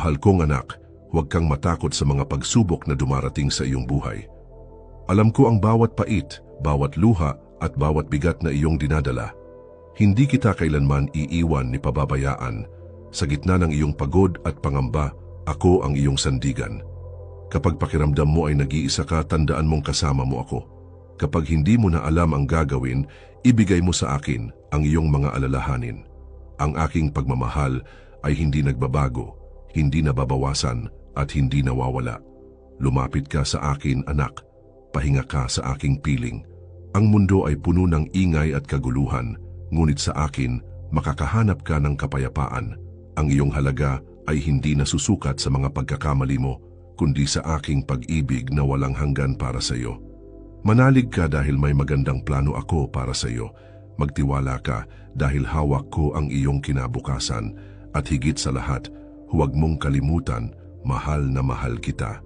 Mahal kong anak, huwag kang matakot sa mga pagsubok na dumarating sa iyong buhay. Alam ko ang bawat pait, bawat luha at bawat bigat na iyong dinadala. Hindi kita kailanman iiwan ni pababayaan. Sa gitna ng iyong pagod at pangamba, ako ang iyong sandigan. Kapag pakiramdam mo ay nag-iisa ka, tandaan mong kasama mo ako. Kapag hindi mo na alam ang gagawin, ibigay mo sa akin ang iyong mga alalahanin. Ang aking pagmamahal ay hindi nagbabago, hindi nababawasan at hindi nawawala. Lumapit ka sa akin, anak. Pahinga ka sa aking piling. Ang mundo ay puno ng ingay at kaguluhan, ngunit sa akin, makakahanap ka ng kapayapaan. Ang iyong halaga ay hindi nasusukat sa mga pagkakamali mo, kundi sa aking pag-ibig na walang hanggan para sa iyo. Manalig ka dahil may magandang plano ako para sa iyo. Magtiwala ka dahil hawak ko ang iyong kinabukasan. At higit sa lahat, huwag mong kalimutan, mahal na mahal kita.